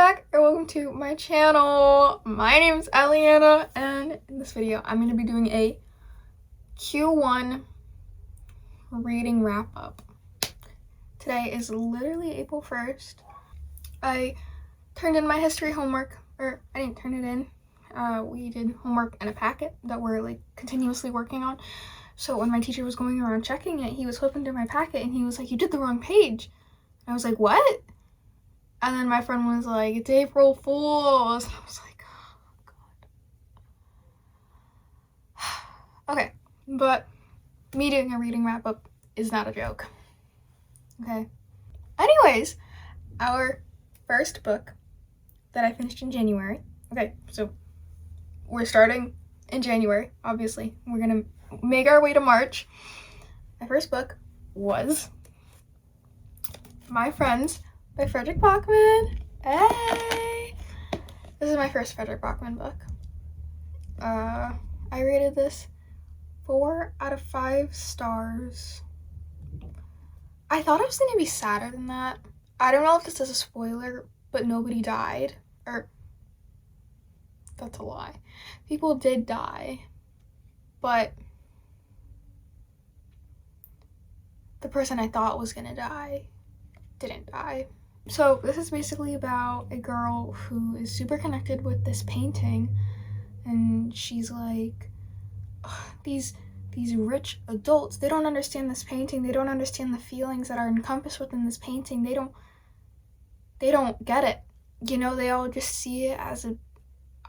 back and welcome to my channel. My name is Aliana and in this video I'm going to be doing a Q1 reading wrap up. Today is literally April 1st. I turned in my history homework, or I didn't turn it in. We did homework in a packet that we're like continuously working on. So when my teacher was going around checking it, he was flipping through my packet and he was like, "You did the wrong page." And I was like, "What?" And then my friend was like, "It's April Fool's." And I was like, oh, God. Okay, but me doing a reading wrap up is not a joke. Okay. Anyways, our first book that I finished in January. Okay, so we're starting in January, obviously. We're gonna make our way to March. My first book was My Friends by Frederick Bachman. Hey! This is my first Frederick Bachman book. I rated this 4 out of 5 stars. I thought it was going to be sadder than that. I don't know if this is a spoiler, but nobody died. Or, that's a lie. People did die, but the person I thought was going to die didn't die. So this is basically about a girl who is super connected with this painting, and she's like, these rich adults, they don't understand this painting, they don't understand the feelings that are encompassed within this painting, they don't get it, you know, they all just see it as an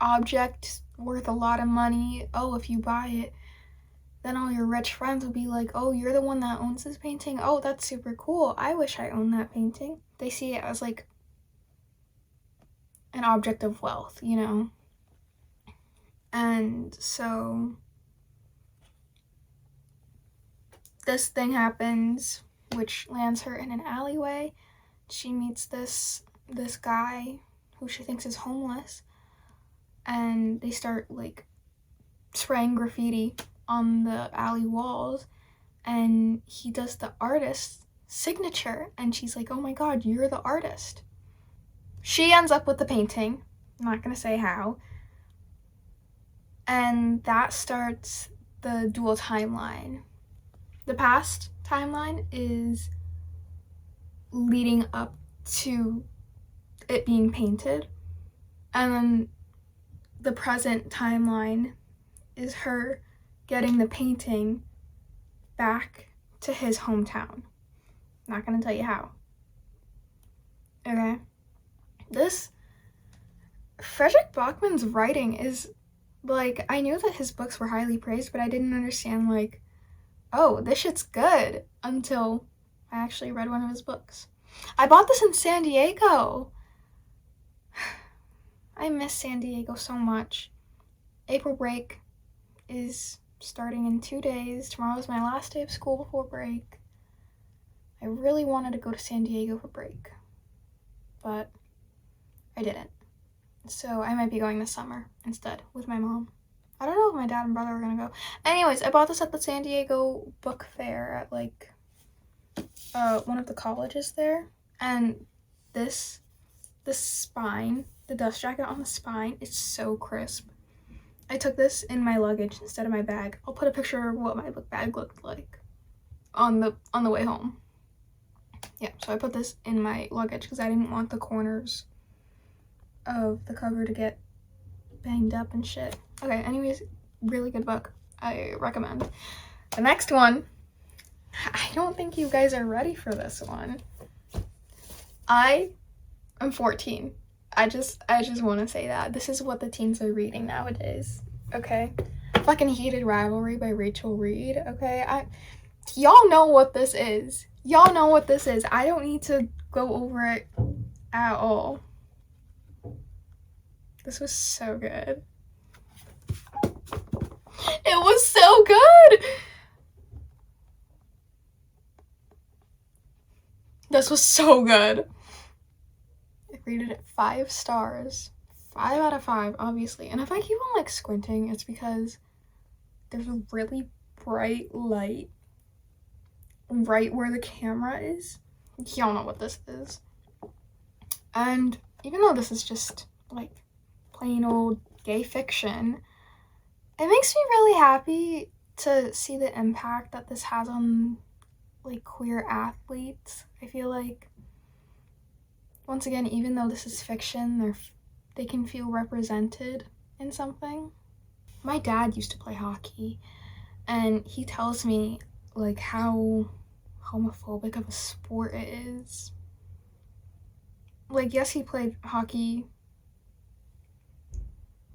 object worth a lot of money. Oh, if you buy it, then all your rich friends will be like, "Oh, you're the one that owns this painting? Oh, that's super cool. I wish I owned that painting." They see it as like an object of wealth, you know? And so this thing happens, which lands her in an alleyway. She meets this guy who she thinks is homeless, and they start like spraying graffiti on the alley walls, and he does the artist's signature, and she's like, "Oh my God, you're the artist." She ends up with the painting. I'm not gonna say how. And that starts the dual timeline. The past timeline is leading up to it being painted, and then the present timeline is her getting the painting back to his hometown. Not gonna tell you how. Okay? This Frederick Bachman's writing is like, I knew that his books were highly praised, but I didn't understand like, oh, this shit's good, until I actually read one of his books. I bought this in San Diego. I miss San Diego so much. April break is starting in 2 days. Tomorrow is my last day of school before break. I really wanted to go to San Diego for break, but I didn't. So I might be going this summer instead with my mom. I don't know if my dad and brother are gonna go. Anyways, I bought this at the San Diego book fair at like one of the colleges there, and this spine, the dust jacket on the spine, is so crisp. I took this in my luggage instead of my bag. I'll put a picture of what my book bag looked like on the way home. Yeah, so I put this in my luggage because I didn't want the corners of the cover to get banged up and shit. Okay, anyways, really good book. I recommend. The next one, I don't think you guys are ready for this one. I am 14. I just want to say that. This is what the teens are reading nowadays, okay? Fucking Heated Rivalry by Rachel Reed, okay? Y'all know what this is. Y'all know what this is. I don't need to go over it at all. This was so good. It was so good! This was so good. I rated it 5 stars. 5 out of 5, obviously. And if I keep on like squinting, it's because there's a really bright light right where the camera is. Y'all know what this is. And even though this is just like plain old gay fiction, it makes me really happy to see the impact that this has on like queer athletes. I feel like, once again, even though this is fiction, they can feel represented in something. My dad used to play hockey, and he tells me like how homophobic of a sport it is. Like, yes, he played hockey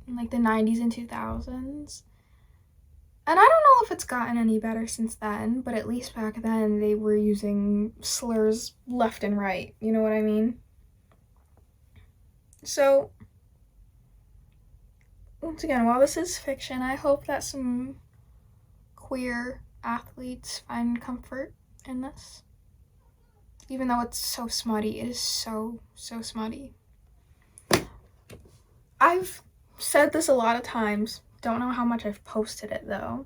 in like the 90s and 2000s. And I don't know if it's gotten any better since then, but at least back then they were using slurs left and right. You know what I mean? So, once again, while this is fiction, I hope that some queer athletes find comfort in this. Even though it's so smutty, it is so smutty. I've said this a lot of times. Don't know how much I've posted it though.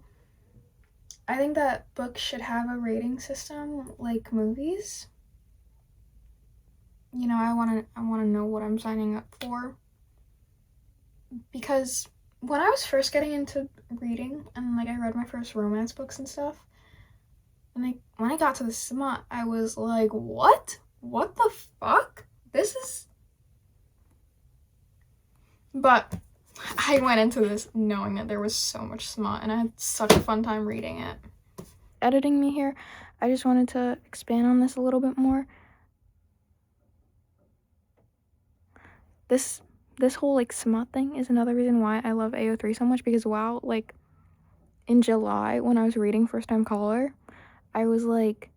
I think that books should have a rating system like movies. You know, I want to know what I'm signing up for. Because when I was first getting into reading and like I read my first romance books and stuff, and when I got to the smut, I was like, what? What the fuck? This is... But I went into this knowing that there was so much smut, and I had such a fun time reading it. Editing me here, I just wanted to expand on this a little bit more. This whole like smut thing is another reason why I love AO3 so much, because wow, like in July when I was reading First Time Caller, I was like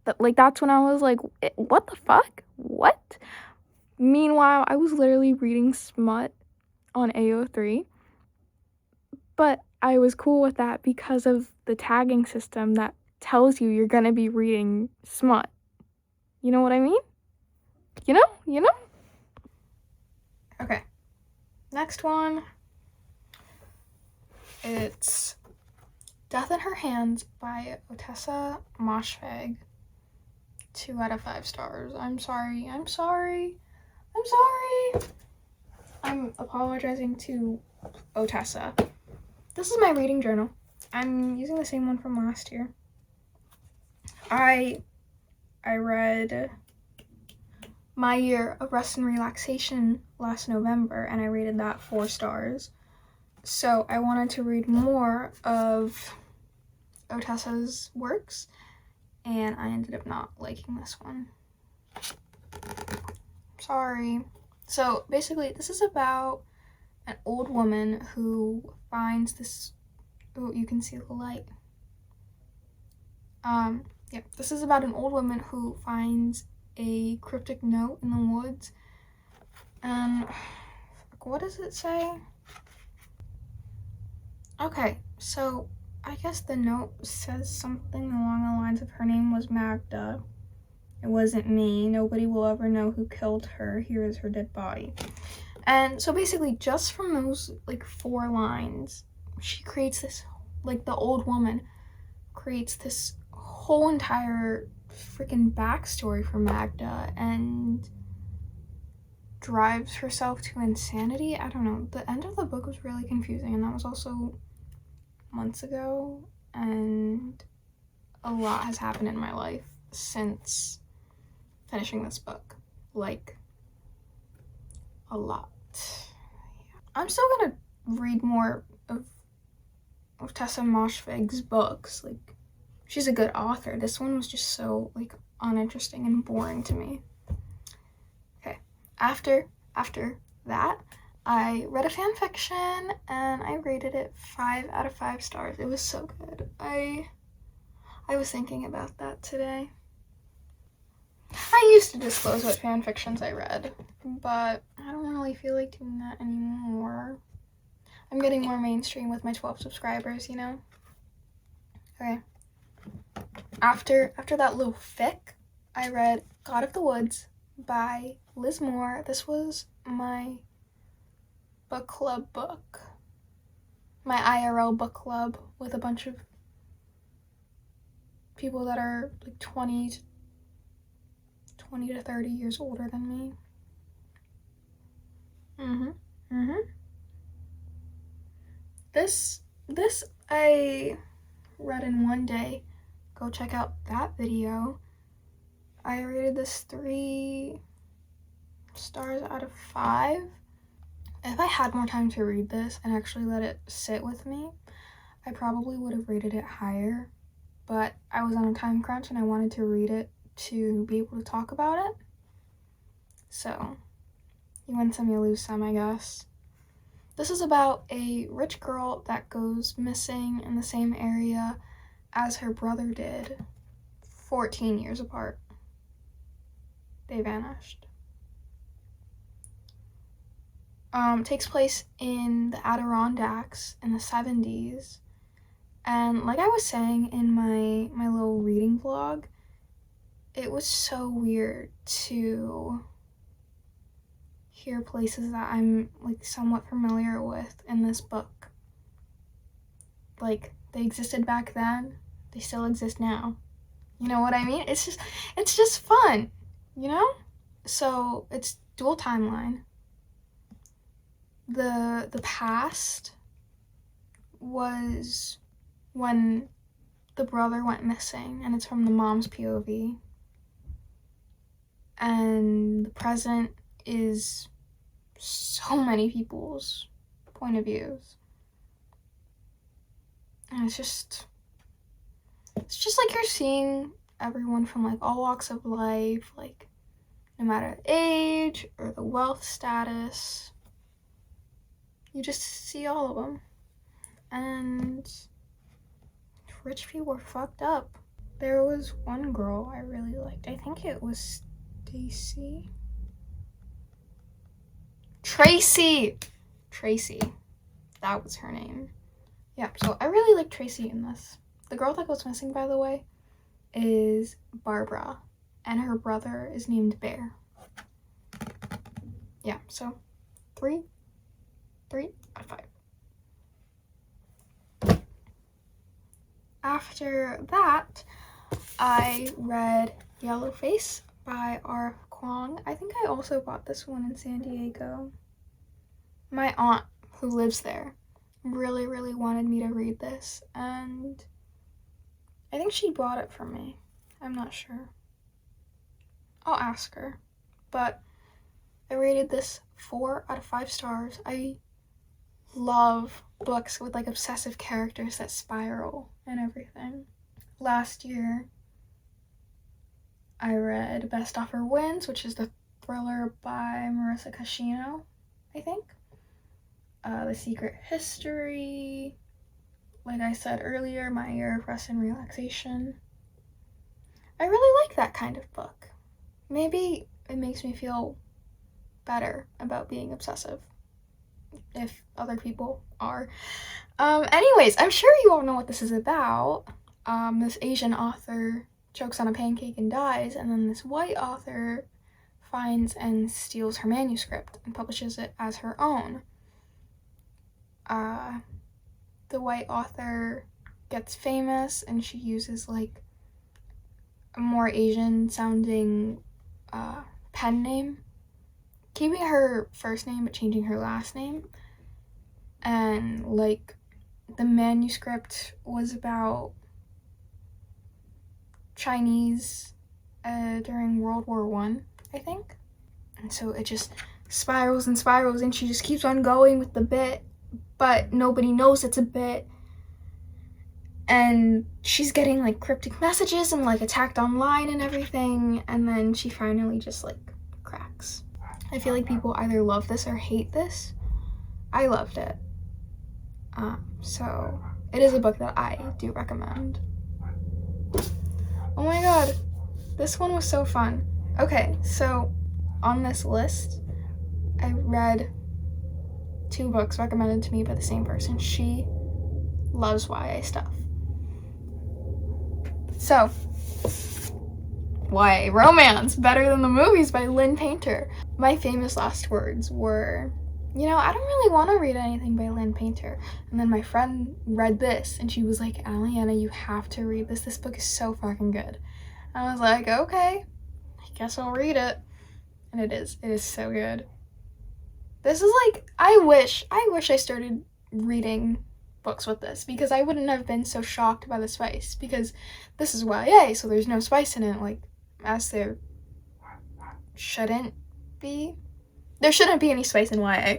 that's when I was like, what the fuck? What? Meanwhile, I was literally reading smut on AO3, but I was cool with that because of the tagging system that tells you you're gonna be reading smut. You know what I mean? You know? Okay. Next one. It's Death in Her Hands by Otessa Moshfegh. 2 out of 5 stars. I'm sorry. I'm apologizing to Otessa. This is my reading journal. I'm using the same one from last year. I read My Year of Rest and Relaxation last November, and I rated that 4 stars. So I wanted to read more of Otessa's works, and I ended up not liking this one. Sorry. So basically, this is about an old woman who finds this... Oh, you can see the light. Yeah, this is about an old woman who finds a cryptic note in the woods. And what does it say? Okay, so I guess the note says something along the lines of her name was Magda. It wasn't me. Nobody will ever know who killed her. Here is her dead body. And so basically, just from those like 4 lines, she creates this, like the old woman creates this whole entire freaking backstory for Magda and drives herself to insanity. I don't know. The end of the book was really confusing, and that was also months ago, and a lot has happened in my life since finishing this book. Like, a lot. I'm still gonna read more of Tessa Moshfegh's books. Like, she's a good author. This one was just so like uninteresting and boring to me. Okay, after that, I read a fan fiction and I rated it 5 out of 5 stars. It was so good. I was thinking about that today. I used to disclose what fan fictions I read, but I don't really feel like doing that anymore. I'm getting more mainstream with my 12 subscribers, you know? Okay. After that little fic, I read God of the Woods by Liz Moore. This was my book club book. My IRL book club with a bunch of people that are like 20 to 30 years older than me. This I read in one day. Go check out that video. I rated this 3 stars out of 5. If I had more time to read this and actually let it sit with me, I probably would have rated it higher, but I was on a time crunch and I wanted to read it to be able to talk about it. So, you win some, you lose some, I guess. This is about a rich girl that goes missing in the same area as her brother did, 14 years apart. They vanished. Takes place in the Adirondacks in the 70s. And like I was saying in my little reading vlog, it was so weird to hear places that I'm like somewhat familiar with in this book. Like, they existed back then, they still exist now. You know what I mean? It's just fun, you know? So it's dual timeline. The past was when the brother went missing, and it's from the mom's POV. And the present is so many people's point of views. And it's just like you're seeing everyone from like all walks of life, like no matter the age or the wealth status. You just see all of them. And rich people were fucked up. There was one girl I really liked. I think it was Stacy. Tracy! That was her name. Yeah, so I really like Tracy in this. The girl that goes missing, by the way, is Barbara, and her brother is named Bear. Yeah, so 3 out of 5. After that, I read Yellowface by R.F. Kuang. I think I also bought this one in San Diego. My aunt, who lives there, really wanted me to read this, and I think she bought it for me. I'm not sure. I'll ask her. But I rated this 4 out of 5 stars. I love books with like obsessive characters that spiral and everything. Last year, I read Best Offer Wins, which is the thriller by Marissa Cashino, I think. The Secret History, like I said earlier, My Year of Rest and Relaxation. I really like that kind of book. Maybe it makes me feel better about being obsessive, if other people are. Anyways, I'm sure you all know what this is about. This Asian author chokes on a pancake and dies, and then this white author finds and steals her manuscript and publishes it as her own. The white author gets famous, and she uses like a more Asian sounding pen name, keeping her first name but changing her last name. And like the manuscript was about Chinese during World War I, I think. And so it just spirals and spirals, and she just keeps on going with the bit, but nobody knows it's a bit. And she's getting like cryptic messages and like attacked online and everything, and then she finally just like cracks. I feel like people either love this or hate this. I loved it. So it is a book that I do recommend. Oh my god, this one was so fun. Okay, so on this list, I read 2 books recommended to me by the same person. She loves YA stuff. So, YA romance, Better Than the Movies by Lynn Painter. My famous last words were, you know, I don't really want to read anything by Lynn Painter. And then my friend read this, and she was like, Aliana, you have to read this. This book is so fucking good. I was like, okay, I guess I'll read it. And it is so good. This is like, I wish I started reading books with this, because I wouldn't have been so shocked by the spice, because this is YA, so there's no spice in it, like, as there shouldn't be. There shouldn't be any spice in YA.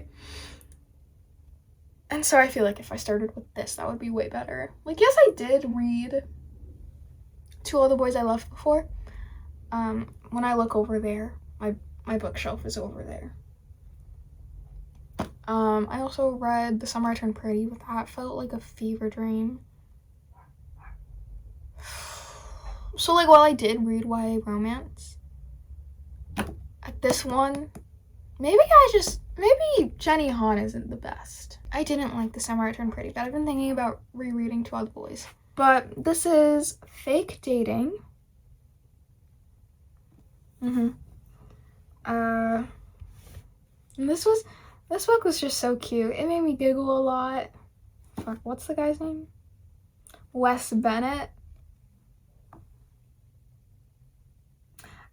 And so I feel like if I started with this, that would be way better. Like, yes, I did read To All the Boys I Loved before. When I look over there, my bookshelf is over there. I also read The Summer I Turned Pretty, but that felt like a fever dream. So, like, while I did read YA romance, this one, maybe Jenny Han isn't the best. I didn't like The Summer I Turned Pretty, but I've been thinking about rereading To All the Boys. But this is Fake Dating. And this book was just so cute. It made me giggle a lot. Fuck, what's the guy's name? Wes Bennett.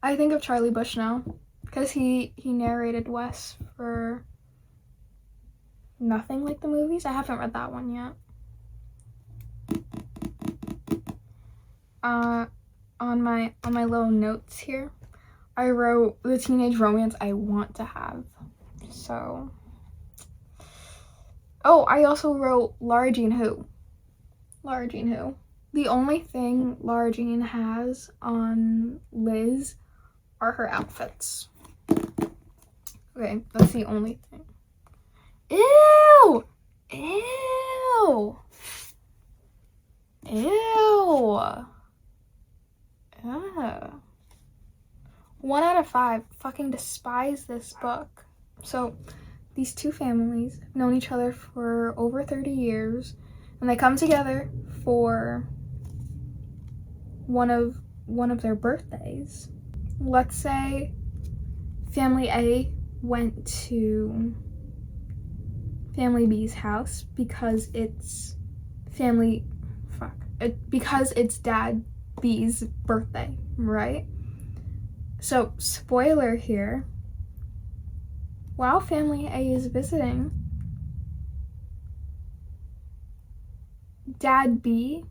I think of Charlie Bushnell, because he narrated Wes for Nothing Like the Movies. I haven't read that one yet. On my little notes here, I wrote the teenage romance I want to have. So, oh, I also wrote Lara Jean Who. Lara Jean Who. The only thing Lara Jean has on Liz are her outfits. Okay, that's the only thing. Ew! Ew! Ew! Ugh. 1 out of 5. Fucking despise this book. So, these two families have known each other for over 30 years, and they come together for one of their birthdays. Let's say Family A went to Family B's house because it's Dad B's birthday, right? So, spoiler here, while Family A is visiting, Dad B,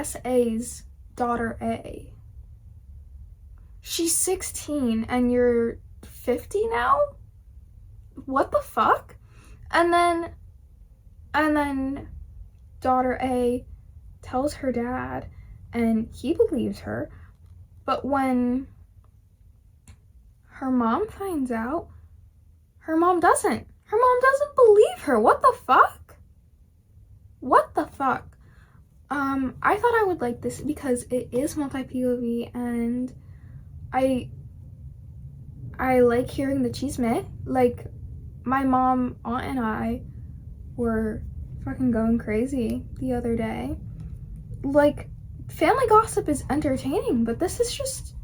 SA's daughter A, she's 16 and you're 50 now? What the fuck? And then daughter A tells her dad, and he believes her, but when her mom finds out, her mom doesn't believe her. What the fuck? I thought I would like this because it is multi-POV, and I like hearing the chisme. Like, my mom, aunt, and I were fucking going crazy the other day. Like, family gossip is entertaining, but this is just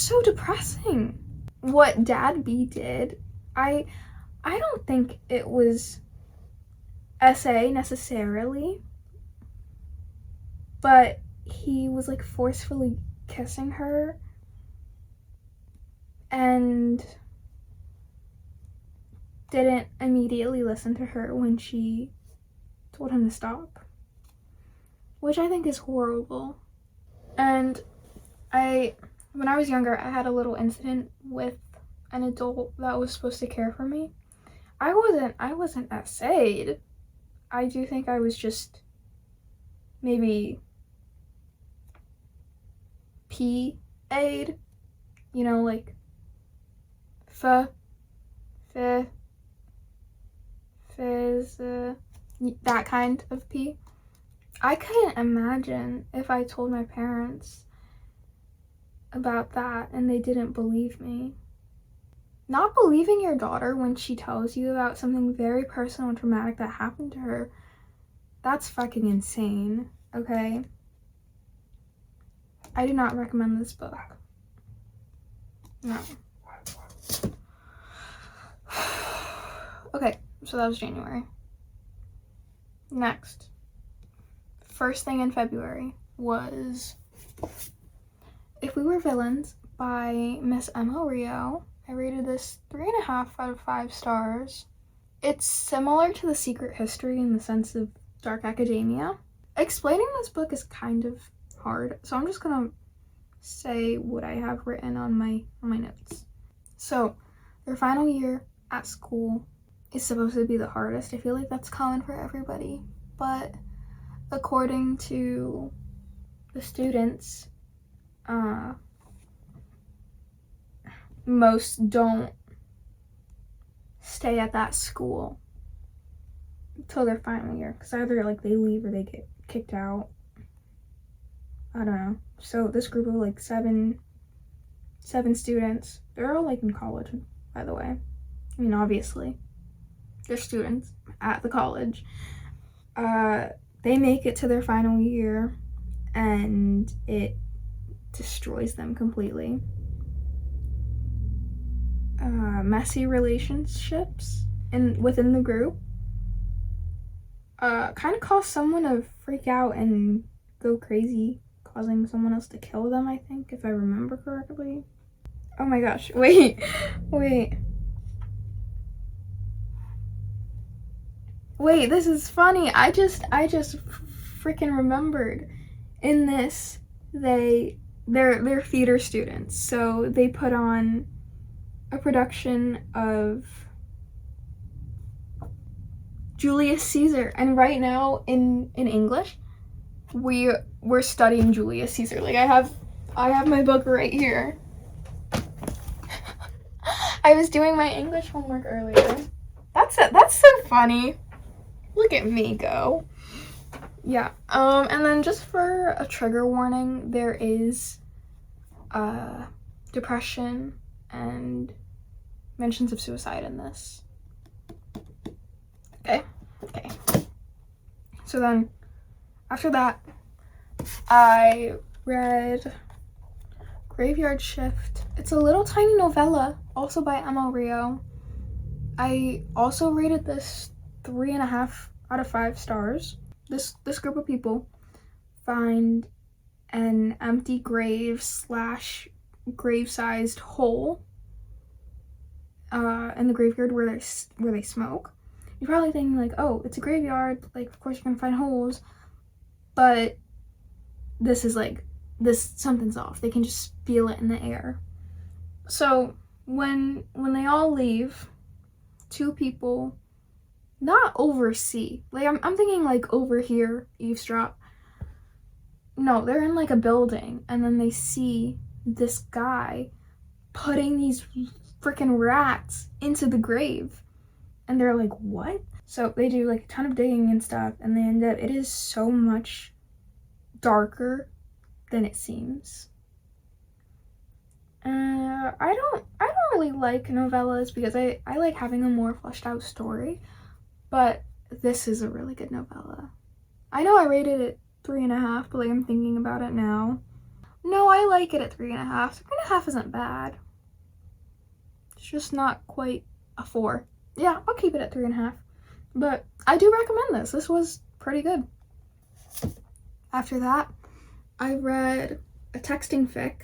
so depressing. What Dad B did, I don't think it was SA necessarily, but he was like forcefully kissing her and didn't immediately listen to her when she told him to stop, which I think is horrible. And when I was younger, I had a little incident with an adult that was supposed to care for me. I wasn't SA'd. I do think I was just maybe P-A'd, you know, like that kind of P. I couldn't imagine if I told my parents about that and they didn't believe me. Not believing your daughter when she tells you about something very personal and traumatic that happened to her, that's fucking insane, okay? I do not recommend this book. No. Okay, so that was January. Next. First thing in February was If We Were Villains by Miss Emma Rio. I rated this 3.5 out of 5 stars. It's similar to The Secret History in the sense of dark academia. Explaining this book is kind of hard, so I'm just gonna say what I have written on my notes. So, their final year at school is supposed to be the hardest. I feel like that's common for everybody, but according to the students, most don't stay at that school until their final year, because either like they leave or they get kicked out. I don't know. So this group of like seven students, they're all like in college, by the way. I mean, obviously they're students at the college. They make it to their final year and it destroys them completely. Messy relationships within the group kind of cause someone to freak out and go crazy, causing someone else to kill them, I think, if I remember correctly. Oh my gosh, wait. Wait, this is funny. I just freaking remembered. In this, they're theater students, so they put on a production of Julius Caesar, and right now in English we're studying Julius Caesar. Like I have my book right here. I was doing my English homework earlier. That's so funny. Look at me go. Yeah. And then just for a trigger warning, there is depression and mentions of suicide in this. Okay. So then, after that, I read Graveyard Shift. It's a little tiny novella, also by Emma Rio. I also rated this 3.5 out of 5 stars. This group of people find an empty grave / grave-sized hole in the graveyard where they smoke. You're probably thinking like, oh, it's a graveyard, like of course you're gonna find holes, but this is like, something's off. They can just feel it in the air. So when they all leave, 2 people not oversee, like I'm thinking like overhear, eavesdrop. No, they're in like a building, and then they see this guy putting these freaking rats into the grave, and they're like, what? So they do like a ton of digging and stuff, and they end up, it is so much darker than it seems. I don't really like novellas because I like having a more fleshed out story, but this is a really good novella. I know I rated it 3.5, but like I'm thinking about it now. No, I like it at 3.5. 3.5 isn't bad. It's just not quite a 4. Yeah, I'll keep it at 3.5. But I do recommend this. This was pretty good. After that, I read a texting fic.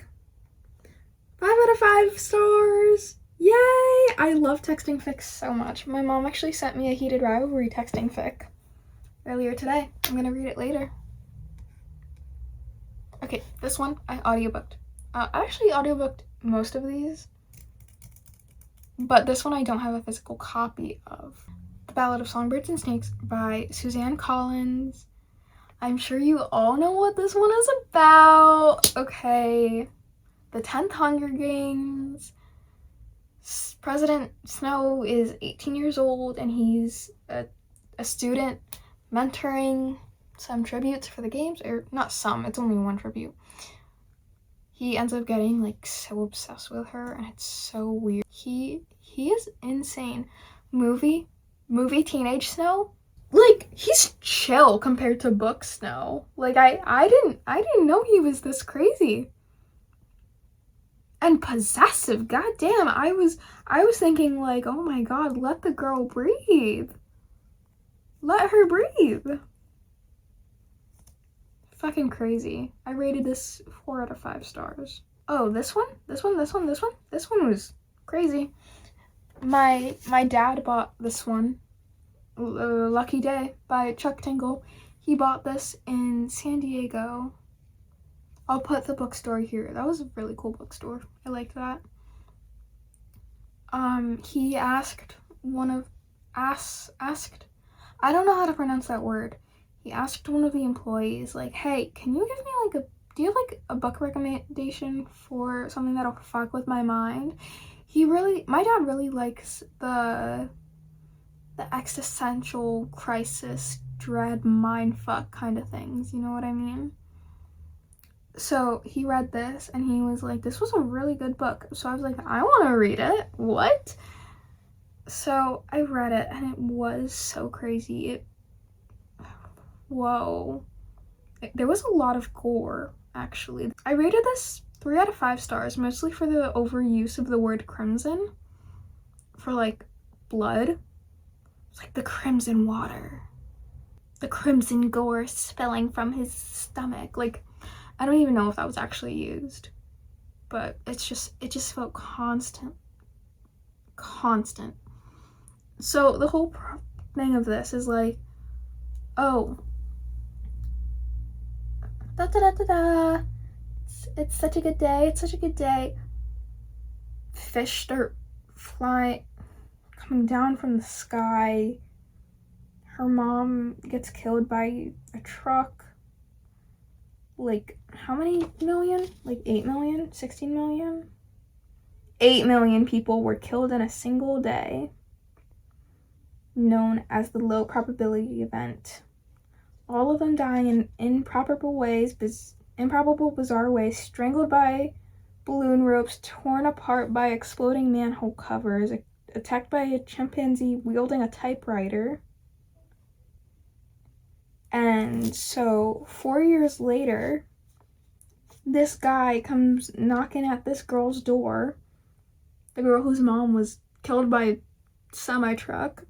5 out of 5 stars. Yay! I love texting fics so much. My mom actually sent me a heated rivalry texting fic earlier today. I'm gonna read it later. Okay, this one I audiobooked. I actually audiobooked most of these, but this one I don't have a physical copy of. The Ballad of Songbirds and Snakes by Suzanne Collins. I'm sure you all know what this one is about. Okay. The 10th Hunger Games. President Snow is 18 years old and he's a student mentoring some tributes for the games, or not some, it's only one tribute. He ends up getting like so obsessed with her and it's so weird. He is insane. Movie Teenage Snow, like he's chill compared to book Snow. Like I didn't know he was this crazy and possessive. God damn, I was thinking like, oh my god, let the girl breathe. Let her breathe. Fucking crazy. I rated this 4 out of 5 stars. Oh, this one was crazy. My dad bought this one, Lucky Day by Chuck Tingle. He bought this in San Diego. I'll put the bookstore here. That was a really cool bookstore. I liked that. He asked I don't know how to pronounce that word. He asked one of the employees, like, hey, can you give me do you have a book recommendation for something that'll fuck with my mind? My dad really likes the existential crisis, dread, mindfuck kind of things, you know what I mean? So he read this and he was like, this was a really good book. So I was like, I want to read it. What? So I read it and it was so crazy. Whoa. There was a lot of gore, actually. I rated this 3 out of 5 stars, mostly for the overuse of the word crimson for blood. It's like the crimson water, the crimson gore spilling from his stomach. I don't even know if that was actually used, but it just felt constant. So the whole thing of this is oh, da da da da da, it's such a good day. Fish start coming down from the sky. Her mom gets killed by a truck. How many million? 8 million? 16 million? 8 million people were killed in a single day, known as the low probability event. All of them dying in improbable, bizarre ways, strangled by balloon ropes, torn apart by exploding manhole covers, attacked by a chimpanzee wielding a typewriter. And so 4 years later, this guy comes knocking at this girl's door, the girl whose mom was killed by a semi-truck,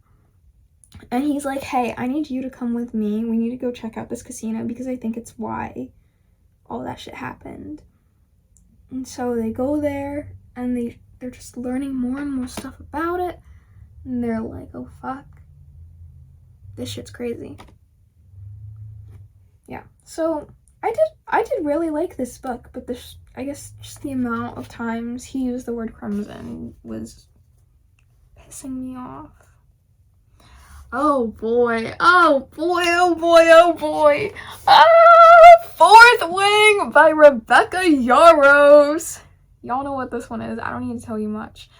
and he's like, hey, I need you to come with me. We need to go check out this casino because I think it's why all that shit happened. And so they go there and they're just learning more and more stuff about it, and they're like, oh fuck, this shit's crazy. Yeah, so I did really like this book, but I guess just the amount of times he used the word crimson was pissing me off. Oh boy. Fourth Wing by Rebecca Yarros. Y'all know what this one is. I don't need to tell you much.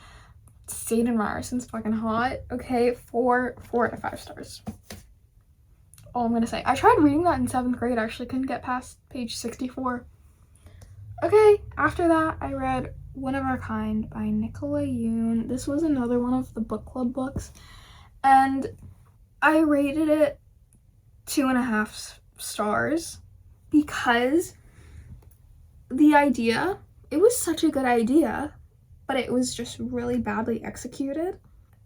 Satan Ryerson's fucking hot. Okay, 4 out of 5 stars. All I'm gonna say. I tried reading that in 7th grade. I actually couldn't get past page 64. Okay, after that, I read One of Our Kind by Nicola Yoon. This was another one of the book club books, and I rated it 2.5 stars because the idea, it was such a good idea, but it was just really badly executed.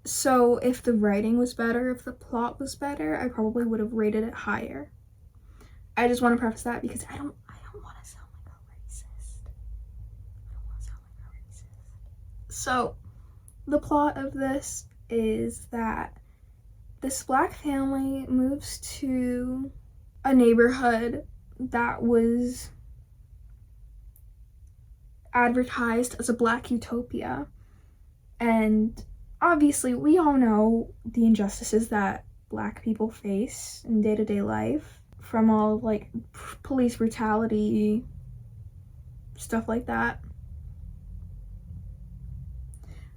So if the writing was better, if the plot was better, I probably would have rated it higher. I just want to preface that because I don't want to sound like a racist. So the plot of this is that this black family moves to a neighborhood that was advertised as a black utopia. And obviously, we all know the injustices that black people face in day-to-day life, from all police brutality, stuff like that.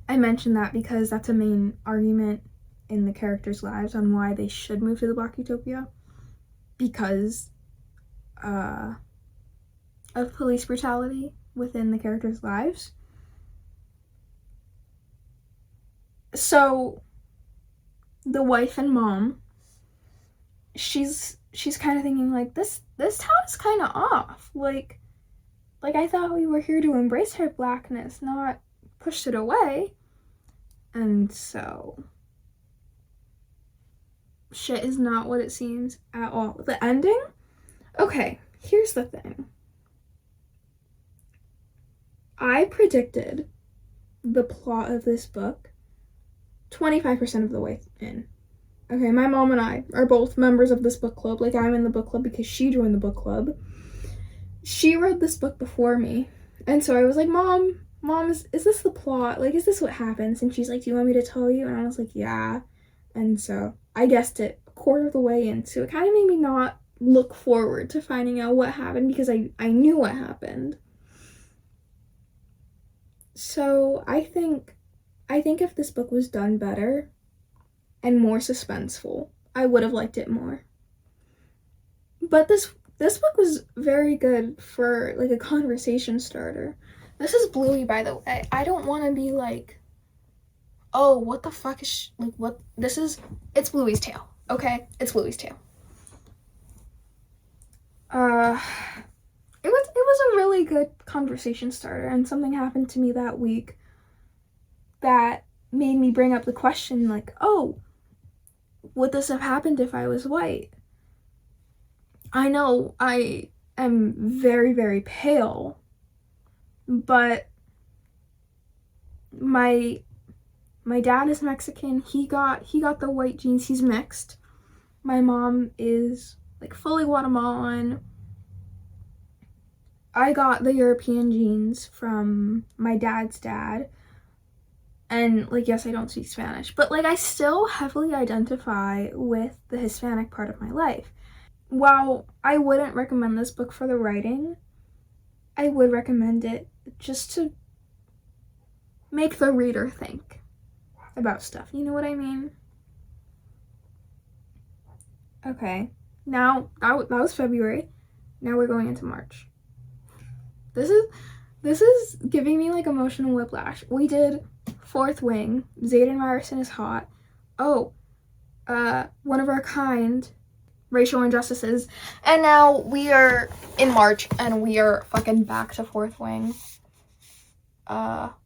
I mention that because that's a main argument in the characters' lives on why they should move to the black utopia, because of police brutality within the characters' lives. So the wife and mom, she's kind of thinking this town is kind of off. I thought we were here to embrace her blackness, not push it away. And so shit is not what it seems at all. The ending? Okay, here's the thing. I predicted the plot of this book 25% of the way in. Okay, my mom and I are both members of this book club. Like, I'm in the book club because she joined the book club. She read this book before me. And so I was like, Mom, is this the plot? Like, is this what happens? And she's like, do you want me to tell you? And I was like, yeah. And so I guessed it a quarter of the way in. So it kind of made me not look forward to finding out what happened because I knew what happened. So I think if this book was done better and more suspenseful, I would have liked it more. But this book was very good for like a conversation starter. This is Bluey, by the way. I don't want to be like, oh, what the fuck is like what this is? It's Bluey's tale, okay? It's Bluey's tale. It was a really good conversation starter, and something happened to me that week that made me bring up the question like, oh, would this have happened if I was white? I know I am very, very pale, but my dad is Mexican. He got the white genes. He's mixed. My mom is like fully Guatemalan. I got the European genes from my dad's dad. And like, yes, I don't speak Spanish, but like I still heavily identify with the Hispanic part of my life. While I wouldn't recommend this book for the writing, I would recommend it just to make the reader think about stuff. You know what I mean? Okay, now that was February. Now we're going into March. This is giving me like emotional whiplash. We did Fourth Wing. Zayden Ryerson is hot. Oh, One of Our Kind. Racial Injustices. And now we are in March and we are fucking back to Fourth Wing. 4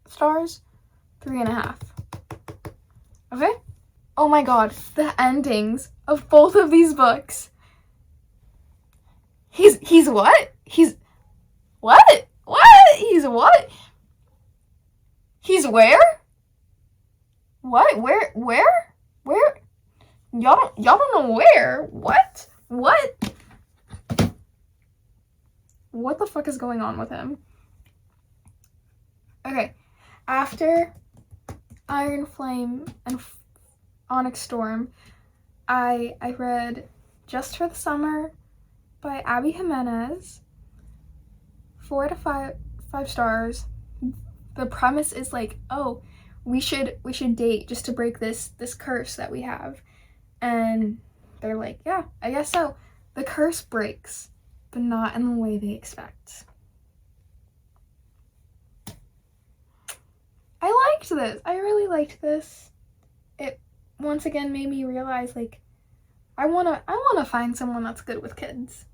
stars, 3.5. Okay. Oh my god, the endings of both of these books. He's what? He's what? What? He's what? He's where? What? Where? Y'all don't know where? What? What the fuck is going on with him? Okay, after Iron Flame and Onyx Storm, I read Just for the Summer by Abby Jimenez. 4 out of 5 stars. The premise is like, oh, we should date just to break this curse that we have. And they're like, yeah, I guess so. The curse breaks, but not in the way they expect. I liked this. I really liked this. It once again made me realize like I wanna find someone that's good with kids.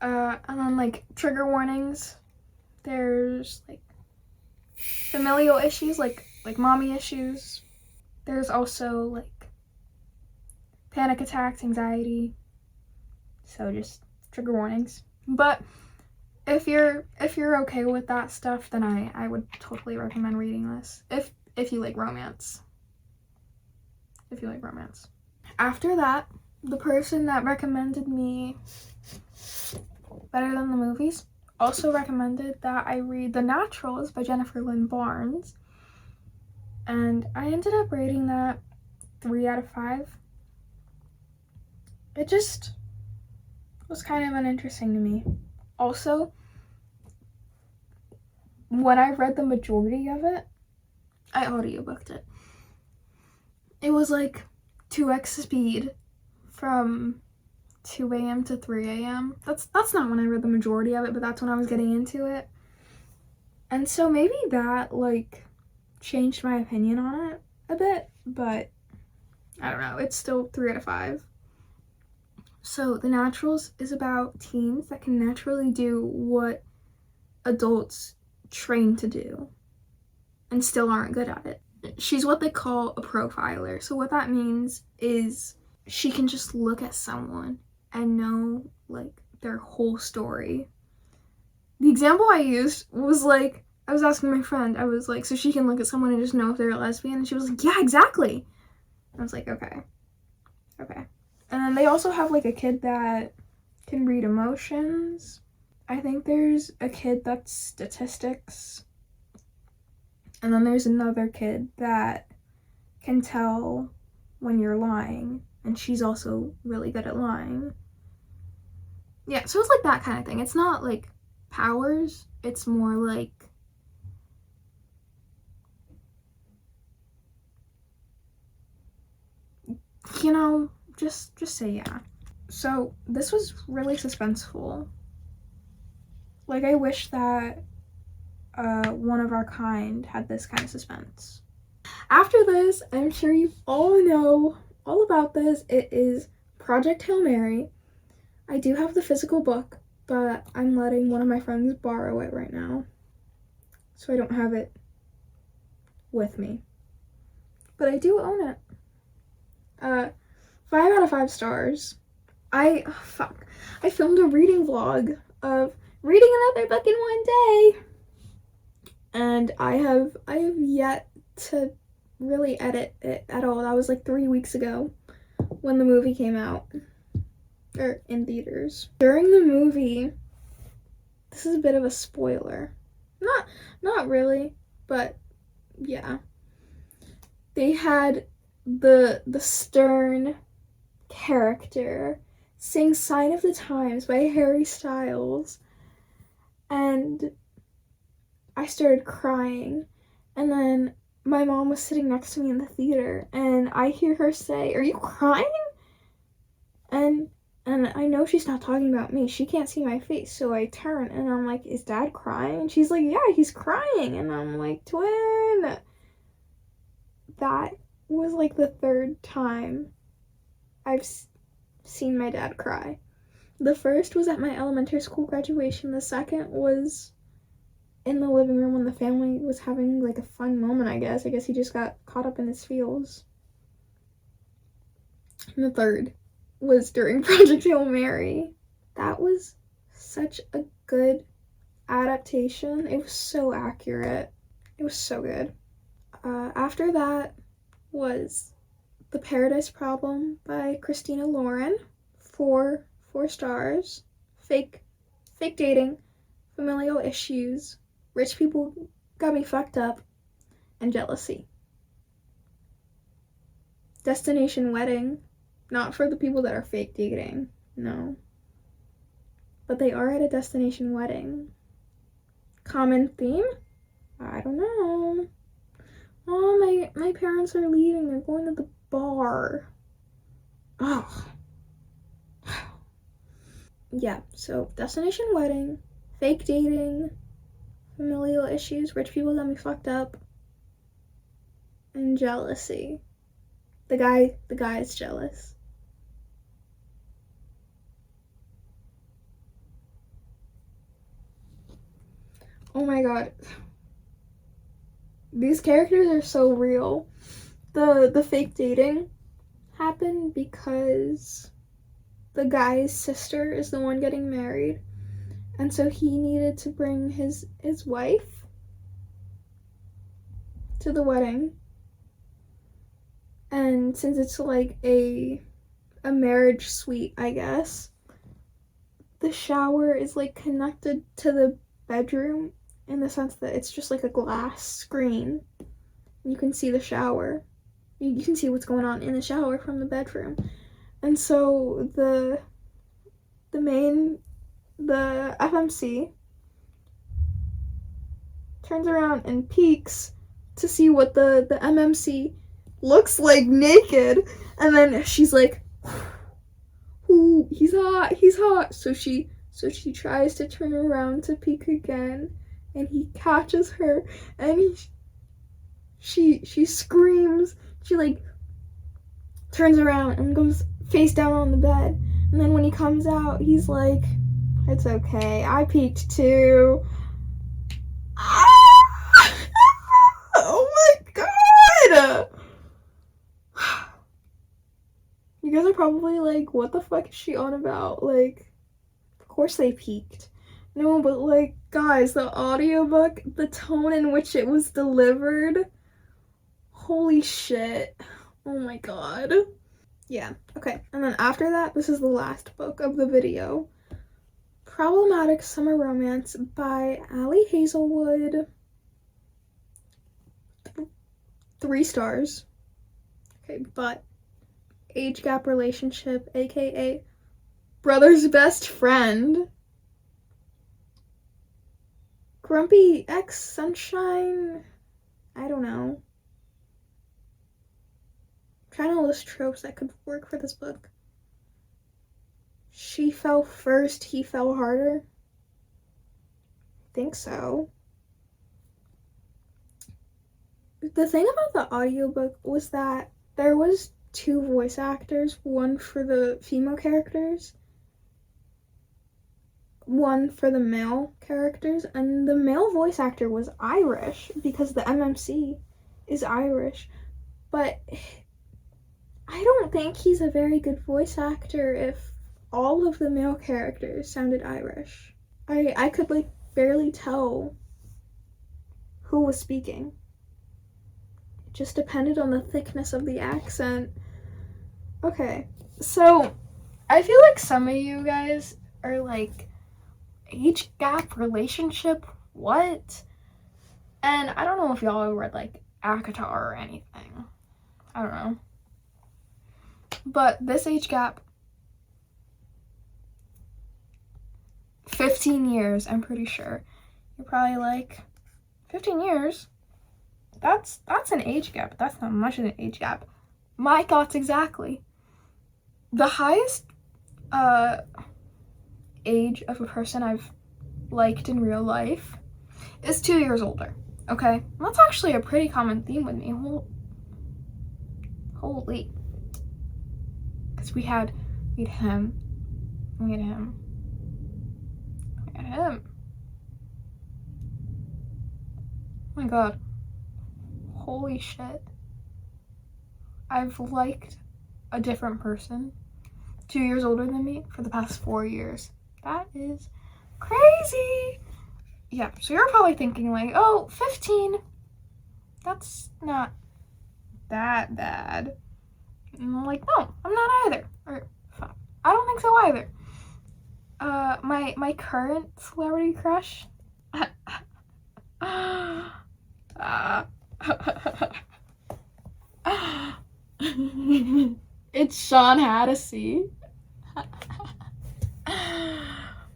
And then like trigger warnings. There's like familial issues, like mommy issues. There's also like panic attacks, anxiety. So just trigger warnings. But if you're okay with that stuff, then I would totally recommend reading this. If you like romance. After that, the person that recommended me Better Than the Movies also recommended that I read The Naturals by Jennifer Lynn Barnes. And I ended up rating that 3 out of 5. It just was kind of uninteresting to me. Also, when I read the majority of it, I audiobooked it. It was like 2x speed from 2 a.m. to 3 a.m. That's not when I read the majority of it, but that's when I was getting into it. And so maybe that like changed my opinion on it a bit, but I don't know. It's still 3 out of 5. So The Naturals is about teens that can naturally do what adults train to do and still aren't good at it. She's what they call a profiler. So what that means is she can just look at someone and know like their whole story. The example I used was like, I was asking my friend, I was like, so she can look at someone and just know if they're a lesbian, and she was like, yeah, exactly. I was like, okay. And then they also have like a kid that can read emotions. I think there's a kid that's statistics. And then there's another kid that can tell when you're lying, and she's also really good at lying. Yeah, so it's like that kind of thing. It's not like powers, it's more like just say yeah. So this was really suspenseful. Like, I wish that one of our kind had this kind of suspense. After this, I'm sure you all know all about this. It is Project Hail Mary. I do have the physical book, but I'm letting one of my friends borrow it right now, so I don't have it with me. But I do own it. 5 out of 5 stars. I filmed a reading vlog of reading another book in one day, and I have yet to really edit it at all. That was like 3 weeks ago when the movie came out, or in theaters. During the movie, this is a bit of a spoiler. Not really, but yeah. They had the stern character sing Sign of the Times by Harry Styles, and I started crying, and then my mom was sitting next to me in the theater, and I hear her say, "Are you crying?" And I know she's not talking about me. She can't see my face, so I turn and I'm like, "Is Dad crying?" And she's like, "Yeah, he's crying." And I'm like, "Twin." That was like the 3rd time I've seen my dad cry. The first was at my elementary school graduation. The second was in the living room when the family was having like a fun moment, I guess. I guess he just got caught up in his feels. And the third was during Project Hail Mary. That was such a good adaptation. It was so accurate. It was so good. After that was The Paradise Problem by Christina Lauren. 4 stars. Fake dating, familial issues, rich people got me fucked up, and jealousy. Destination Wedding, not for the people that are fake dating, no. But they are at a destination wedding. Common theme? I don't know. Oh, my parents are leaving. They're going to the bar. Oh. Yeah, so Destination Wedding, fake dating, familial issues, rich people got me fucked up, and jealousy. The guy is jealous. Oh my god. These characters are so real. The fake dating happened because the guy's sister is the one getting married, and so he needed to bring his wife to the wedding. And since it's like a marriage suite, I guess, the shower is like connected to the bedroom in the sense that it's just like a glass screen. You can see the shower. You can see what's going on in the shower from the bedroom. And so the FMC turns around and peeks to see what the MMC looks like naked, and then she's like, "Ooh, he's hot." So she tries to turn around to peek again, and he catches her, and she screams. She like turns around and goes face down on the bed, and then when he comes out, he's like, "It's okay, I peeked too." Oh my god! You guys are probably like, what the fuck is she on about? Like, of course they peaked. No, but like, guys, the audiobook, the tone in which it was delivered, holy shit. Oh my god. Yeah, okay. And then after that, this is the last book of the video. Problematic Summer Romance by Allie Hazelwood. 3 stars. Okay, but age gap relationship, aka brother's best friend. Grumpy ex sunshine. I don't know. I'm trying to list tropes that could work for this book. She fell first, he fell harder. I think so. The thing about the audiobook was that there was 2 voice actors, one for the female characters, one for the male characters, and the male voice actor was Irish because the MMC is Irish, but I don't think he's a very good voice actor if all of the male characters sounded Irish. I could like barely tell who was speaking. It just depended on the thickness of the accent. Okay, so I feel like some of you guys are like, age gap relationship, what? And I don't know if y'all read like ACOTAR or anything. I don't know. But this age gap, 15 years, I'm pretty sure. You're probably like, 15 years? That's an age gap. That's not much of an age gap. My thoughts exactly. The highest age of a person I've liked in real life is 2 years older. Okay? And that's actually a pretty common theme with me. Holy. Because we had him. We had him. We had him. Oh my god. Holy shit. I've liked a different person 2 years older than me for the past 4 years. That is crazy. Yeah, so you're probably thinking like, oh, 15. That's not that bad. And I'm like, no, I'm not either. Or, fuck, I don't think so either. My current celebrity crush. It's Sean Hattasey.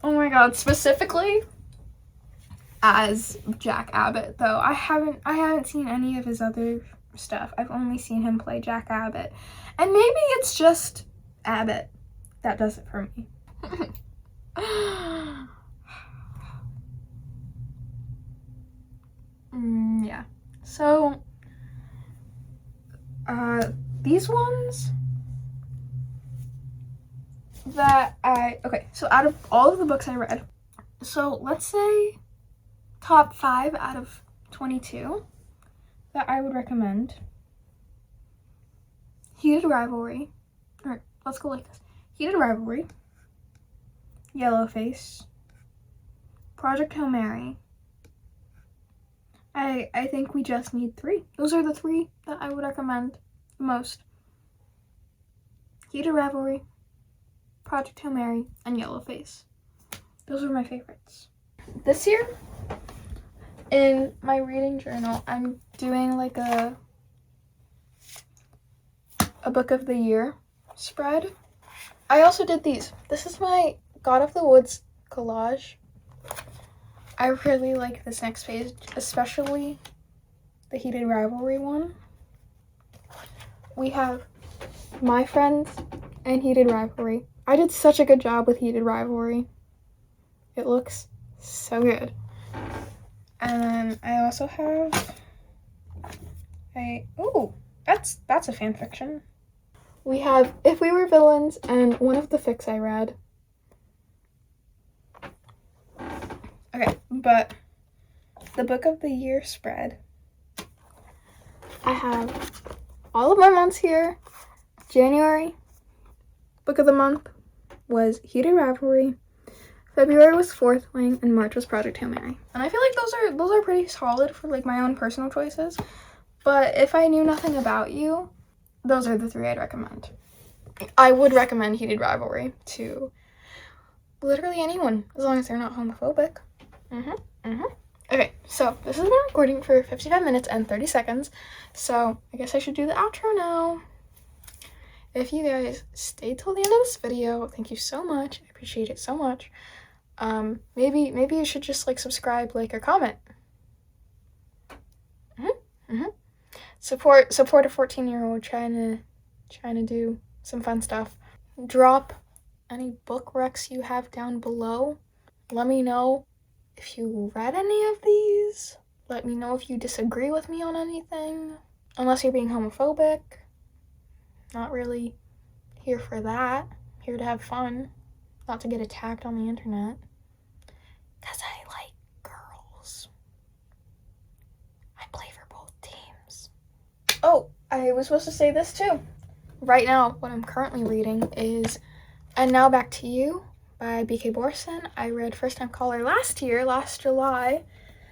Oh my god, specifically as Jack Abbott though. I haven't seen any of his other stuff. I've only seen him play Jack Abbott. And maybe it's just Abbott that does it for me. Yeah. So these ones that okay, so out of all of the books I read, so let's say top 5 out of 22 that I would recommend. Heated Rivalry, or let's go like this. Heated Rivalry, Yellowface, Project Hail Mary. I think we just need 3. Those are the 3 that I would recommend the most. Heated Rivalry, Project Hail Mary, and Yellowface. Those are my favorites. This year, in my reading journal, I'm doing like a book of the year spread. I also did these. This is my God of the Woods collage. I really like this next page, especially the Heated Rivalry one. We have My Friends and Heated Rivalry. I did such a good job with Heated Rivalry. It looks so good. And then I also have that's a fan fiction. We have If We Were Villains and one of the fics I read. Okay, but the book of the year spread. I have all of my months here. January, Book of the month was Heated Rivalry. February was Fourth Wing, and March was Project Hail Mary. And I feel like those are pretty solid for like my own personal choices. But if I knew nothing about you, those are the 3 I'd recommend. I would recommend Heated Rivalry to literally anyone, as long as they're not homophobic. Okay, so this has been recording for 55 minutes and 30 seconds. So I guess I should do the outro now. If you guys stayed till the end of this video, thank you so much. I appreciate it so much. Maybe you should just like subscribe, like, or comment. Support a 14-year-old trying to do some fun stuff. Drop any book recs you have down below. Let me know if you read any of these. Let me know if you disagree with me on anything. Unless you're being homophobic. Not really here for that. Here to have fun. Not to get attacked on the internet. 'Cause I like girls. I play for both teams. Oh, I was supposed to say this too. Right now, what I'm currently reading is And Now Back to You by B.K. Borson. I read First Time Caller last July.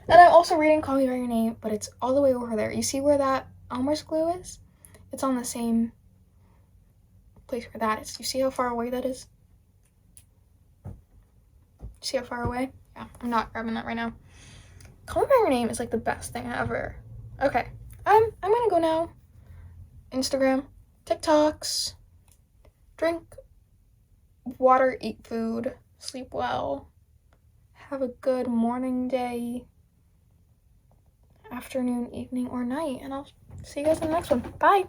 And I'm also reading Call Me By Your Name, but it's all the way over there. You see where that Elmer's glue is? It's on the same place where that is. You see how far away that is? See how far away? Yeah, I'm not grabbing that right now. Call Me By Your Name is like the best thing ever. Okay, I'm gonna go now. Instagram, TikToks, drink water, eat food, sleep well, have a good morning, day, afternoon, evening, or night, and I'll see you guys in the next one. Bye!